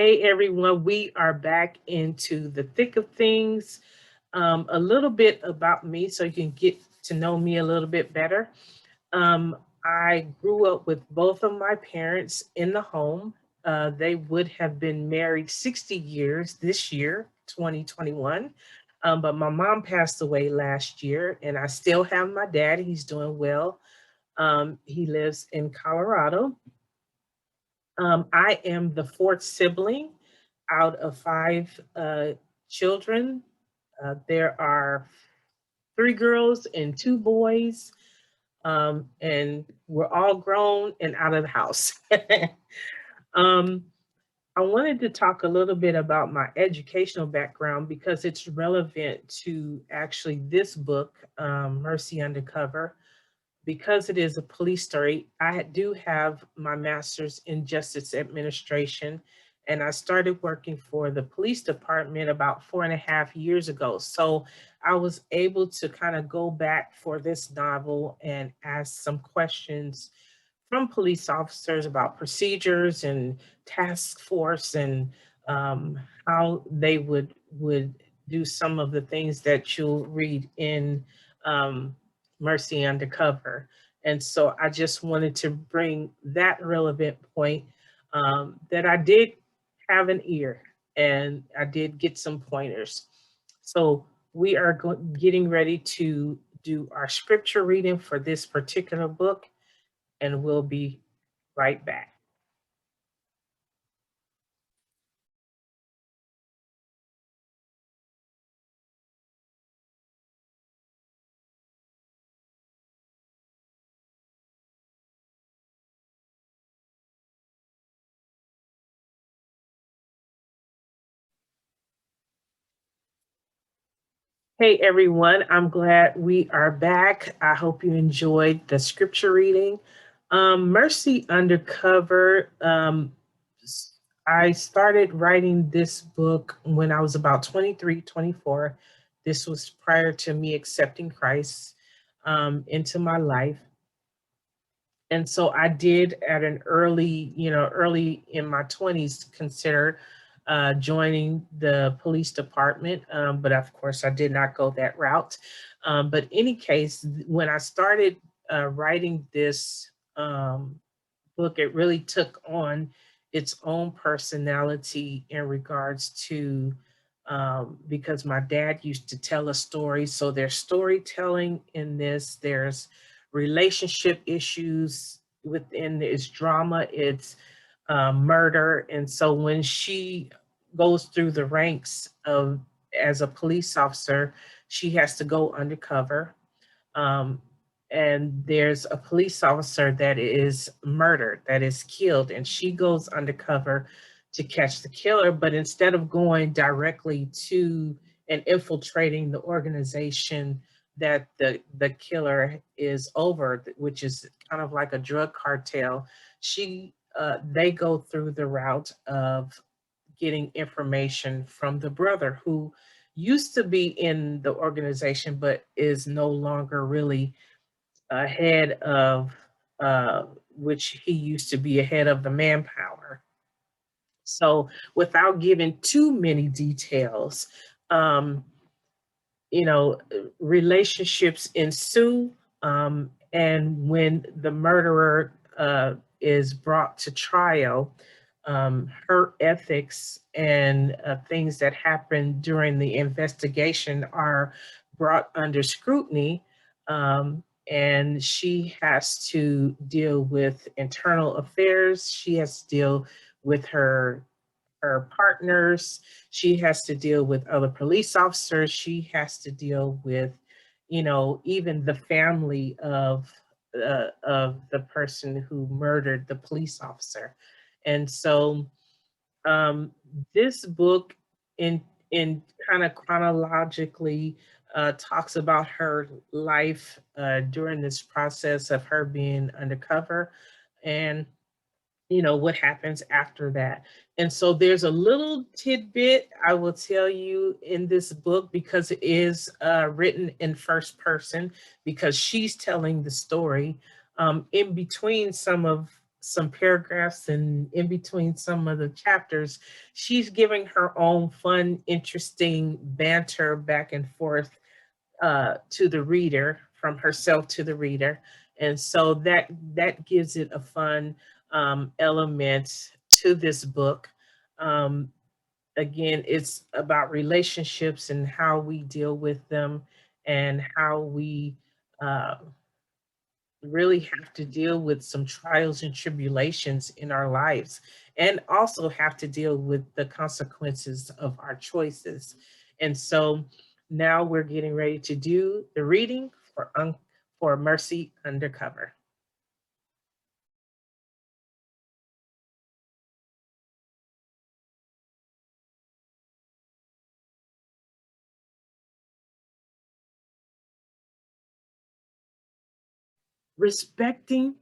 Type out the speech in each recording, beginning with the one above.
Hey everyone, we are back into the thick of things. A little bit about me so you can get to know me a little bit better. Um, I grew up with both of my parents in the home. They would have been married 60 years this year, 2021. But my mom passed away last year, and I still have my dad. He's doing well. He lives in Colorado. I am the fourth sibling out of five children. There are three girls and two boys, and we're all grown and out of the house. um, I wanted to talk a little bit about my educational background because it's relevant to actually this book, Mercy Undercover. Because it is a police story, I do have my master's in justice administration, and I started working for the police department about 4.5 years ago. So I was able to kind of go back for this novel and ask some questions from police officers about procedures and task force and how they would do some of the things that you'll read in um, Mercy Undercover. And so I just wanted to bring that relevant point, that I did have an ear and I did get some pointers. So we are getting ready to do our scripture reading for this particular book, and we'll be right back. Hey everyone, I'm glad we are back. I hope you enjoyed the scripture reading. Mercy Undercover. I started writing this book when I was about 23, 24. This was prior to me accepting Christ into my life. And so I did at an early, early in my 20s, consider joining the police department. But of course, I did not go that route. But any case, when I started writing this book, it really took on its own personality in regards to, because my dad used to tell a story. So there's storytelling in this, there's relationship issues within, it's drama, it's murder. And so when she goes through the ranks of as a police officer, she has to go undercover. Um, and there's a police officer that is murdered, that is killed, and she goes undercover to catch the killer. But instead of going directly to and infiltrating the organization that the killer is over, which is kind of like a drug cartel, they go through the route of getting information from the brother who used to be in the organization but is no longer really ahead of, which he used to be ahead of the manpower. So without giving too many details, um, relationships ensue. And when the murderer is brought to trial, her ethics and things that happened during the investigation are brought under scrutiny. And she has to deal with internal affairs. She has to deal with her partners. She has to deal with other police officers. She has to deal with, even the family of the person who murdered the police officer. And so um, this book, in kind of chronologically, talks about her life during this process of her being undercover, and what happens after that. And so there's a little tidbit I will tell you in this book, because it is written in first person, because she's telling the story in between some of some paragraphs and in between some of the chapters, she's giving her own fun, interesting banter back and forth to the reader, from herself to the reader. And so that gives it a fun element to this book. Um, Again, it's about relationships and how we deal with them, and how we uh, really have to deal with some trials and tribulations in our lives, and also have to deal with the consequences of our choices. And so now we're getting ready to do the reading for Mercy Undercover. Respecting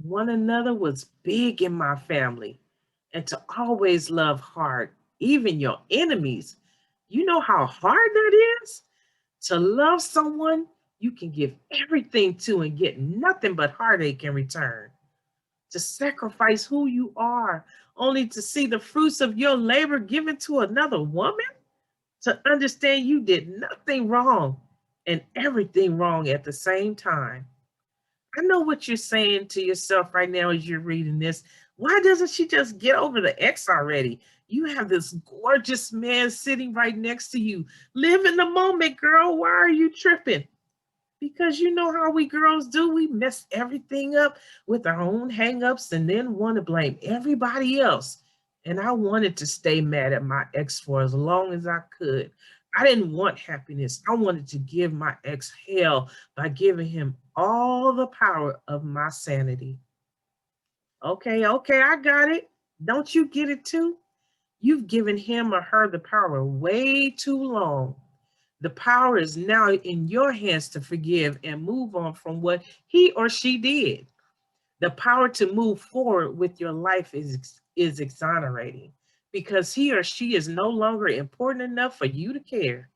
one another was big in my family, and to always love hard, even your enemies. You know how hard that is? To love someone you can give everything to and get nothing but heartache in return. To sacrifice who you are only to see the fruits of your labor given to another woman. To understand you did nothing wrong and everything wrong at the same time. I know what you're saying to yourself right now as you're reading this. Why doesn't she just get over the ex already? You have this gorgeous man sitting right next to you. Live in the moment, girl. Why are you tripping? Because you know how we girls do. We mess everything up with our own hangups and then want to blame everybody else. And I wanted to stay mad at my ex for as long as I could. I didn't want happiness. I wanted to give my ex hell by giving him all the power of my sanity. Okay, okay, I got it. Don't you get it too? You've given him or her the power way too long. The power is now in your hands to forgive and move on from what he or she did. The power to move forward with your life is exonerating, because he or she is no longer important enough for you to care.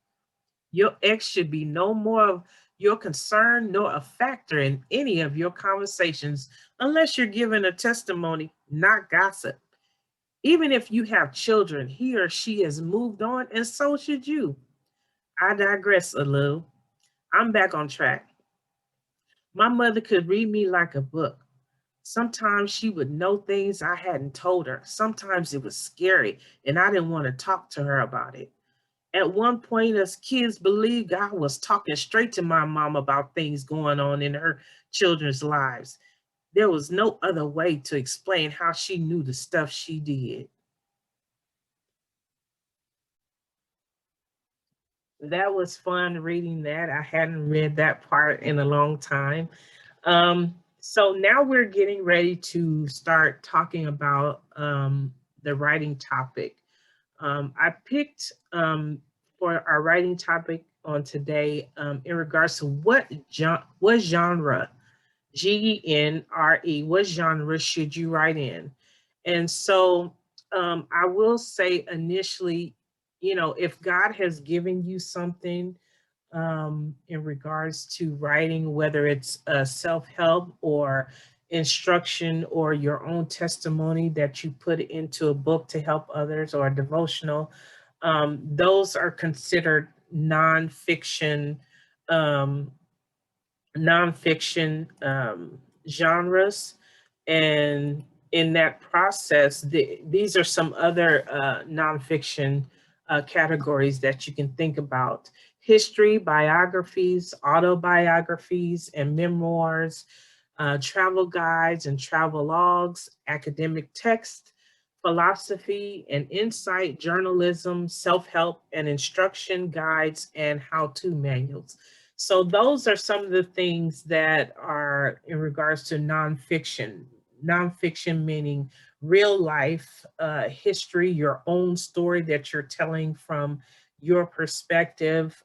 Your ex should be no more of your concern nor a factor in any of your conversations, unless you're giving a testimony, not gossip. Even if you have children, he or she has moved on, and so should you. I digress a little. I'm back on track. My mother could read me like a book. Sometimes she would know things I hadn't told her. Sometimes it was scary, and I didn't want to talk to her about it. At one point, us kids believed I was talking straight to my mom about things going on in her children's lives. There was no other way to explain how she knew the stuff she did. That was fun reading that. I hadn't read that part in a long time. So now we're getting ready to start talking about the writing topic. I picked for our writing topic on today in regards to what genre, GENRE, what genre should you write in? And so I will say initially, you know, if God has given you something in regards to writing, whether it's self-help or instruction or your own testimony that you put into a book to help others, or a devotional, those are considered um, nonfiction genres. And in that process, these are some other nonfiction categories that you can think about: history, biographies, autobiographies, and memoirs, travel guides and travel logs, academic text, philosophy and insight, journalism, self help and instruction guides, and how to manuals. So those are some of the things that are in regards to nonfiction. Nonfiction meaning real life history, your own story that you're telling from your perspective.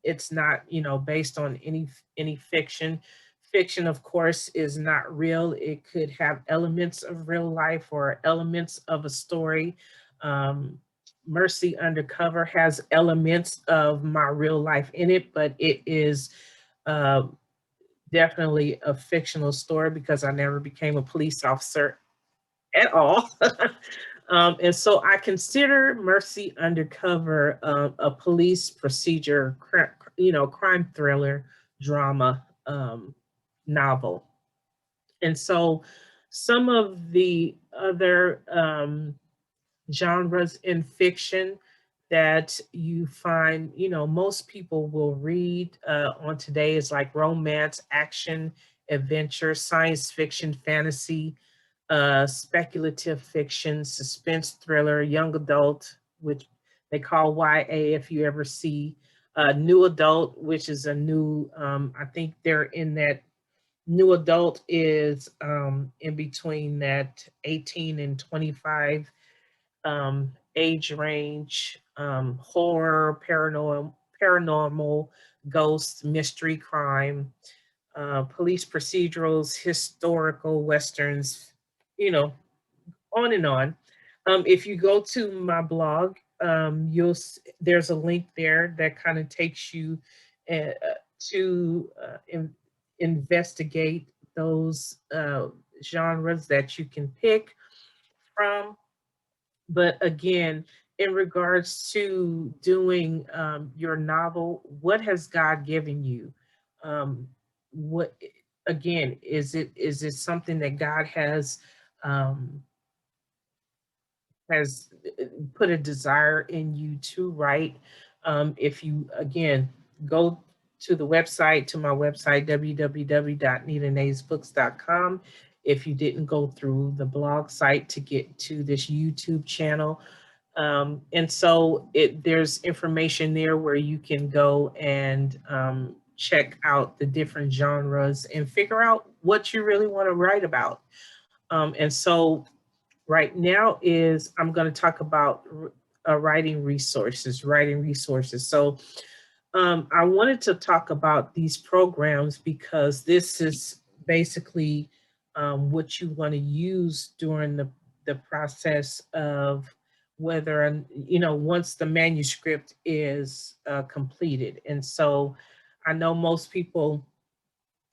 It's not, you know, based on any fiction. Fiction, of course, is not real. It could have elements of real life or elements of a story. Um, Mercy Undercover has elements of my real life in it, but it is uh, definitely a fictional story because I never became a police officer at all. And so I consider Mercy Undercover a police procedure, crime thriller drama novel. And so some of the other genres in fiction that you find, most people will read on today is like romance, action, adventure, science fiction, fantasy, speculative fiction, suspense thriller, young adult, which they call YA if you ever see, new adult, which is a new, I think they're in that new adult is in between that 18 and 25 age range, horror, paranormal, ghosts, mystery, crime, police procedurals, historical westerns, you know, on and on. If you go to my blog, there's a link there that kind of takes you to investigate those genres that you can pick from. But again, in regards to doing your novel, what has God given you? What again is it something that God um, has put a desire in you to write? If you again go to my website www.nitanaysbooks.com. If you didn't go through the blog site to get to this YouTube channel, and so there's information there where you can go and check out the different genres and figure out what you really want to write about. And so right now is I'm going to talk about writing resources, So I wanted to talk about these programs because this is basically what you want to use during the process of whether, once the manuscript is completed. And so I know most people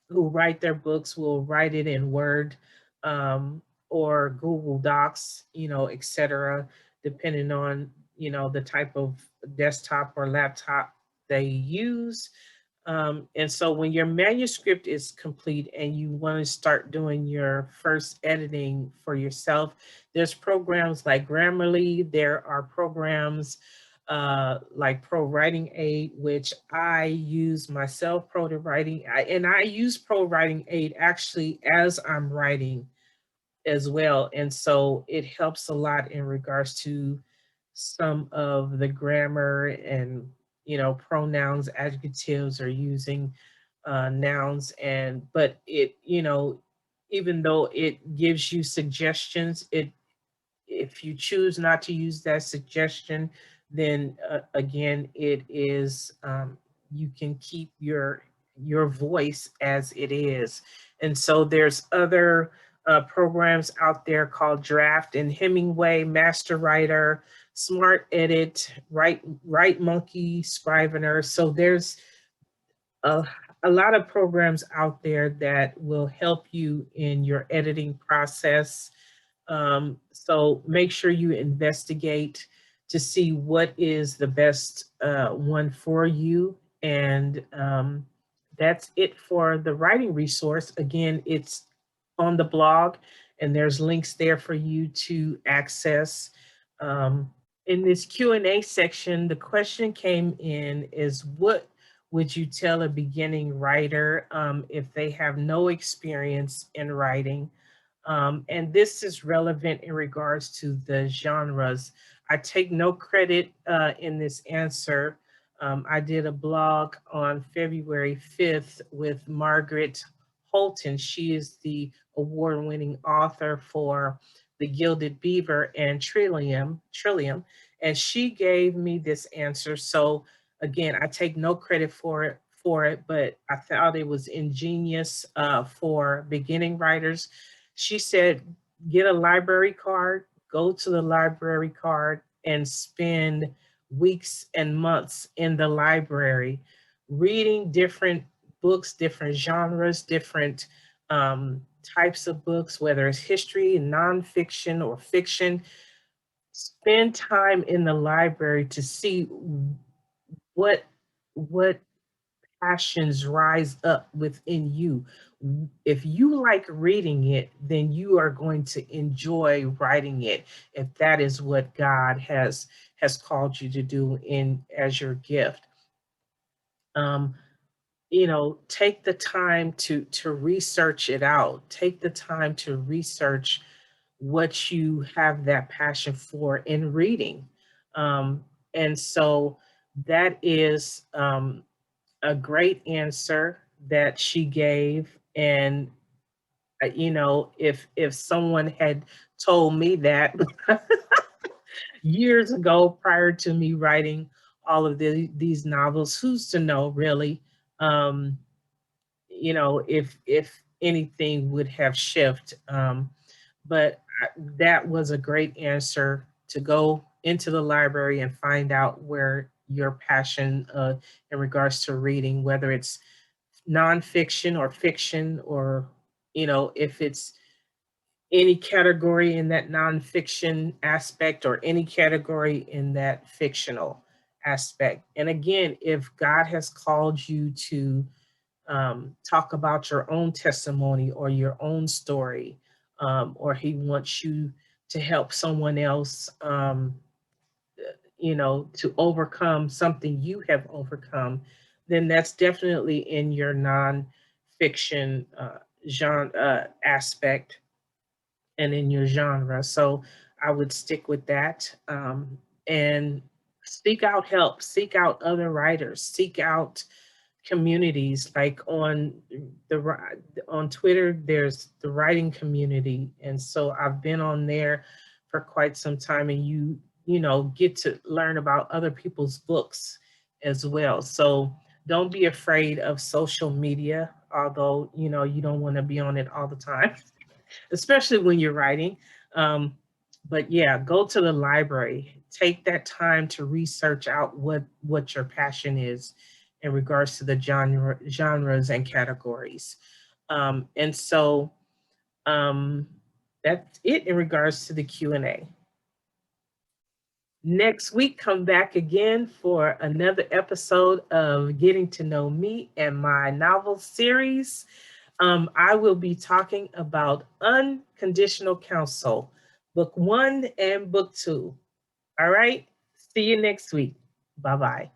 who write their books will write it in Word um, or Google Docs, etc., depending on, the type of desktop or laptop they use. And so when your manuscript is complete and you want to start doing your first editing for yourself, there's programs like Grammarly, there are programs like Pro Writing Aid, which I use myself, and I use Pro Writing Aid actually as I'm writing as well. And so it helps a lot in regards to some of the grammar and, pronouns, adjectives, or using nouns. But even though it gives you suggestions, if you choose not to use that suggestion, then again, it is you can keep your voice as it is. And so there's other programs out there called Draft and Hemingway, Master Writer, Smart Edit, Write Monkey, Scrivener. So there's a, a lot of programs out there that will help you in your editing process. So make sure you investigate to see what is the best one for you. And that's it for the writing resource. Again, it's on the blog, and there's links there for you to access. In this Q&A section, the question came in is, what would you tell a beginning writer if they have no experience in writing? And this is relevant in regards to the genres. I take no credit in this answer. I did a blog on February 5th with Margaret Holton. She is the award-winning author for The Gilded Beaver and Trillium, and she gave me this answer. So again, I take no credit for it, but I thought it was ingenious for beginning writers. She said, get a library card, go to the library card and spend weeks and months in the library reading different books, different genres, different types of books, whether it's history, nonfiction, or fiction. Spend time in the library to see what what passions rise up within you. If you like reading it, then you are going to enjoy writing it, if that is what God has called you to do in as your gift. Um, take the time to research it out. Take the time to research what you have that passion for in reading. And so that is a great answer that she gave. And if someone had told me that years ago, prior to me writing all of these novels, who's to know really? um if anything would have shifted. But that was a great answer, to go into the library and find out where your passion in regards to reading, whether it's nonfiction or fiction, or if it's any category in that nonfiction aspect or any category in that fictional aspect. And again, if God has called you to talk about your own testimony or your own story, or He wants you to help someone else, to overcome something you have overcome, then that's definitely in your nonfiction genre aspect and in your genre. So I would stick with that, and seek out help, seek out other writers, seek out communities like on Twitter. There's the writing community, and so I've been on there for quite some time, and you get to learn about other people's books as well. So don't be afraid of social media, although you don't want to be on it all the time, especially when you're writing. Um, but yeah, go to the library. Take that time to research out what your passion is in regards to the genres and categories. And so that's it in regards to the Q&A. Next week, come back again for another episode of Getting to Know Me and my novel series. I will be talking about Unconditional Counsel, Book 1 and Book 2. All right. See you next week. Bye bye.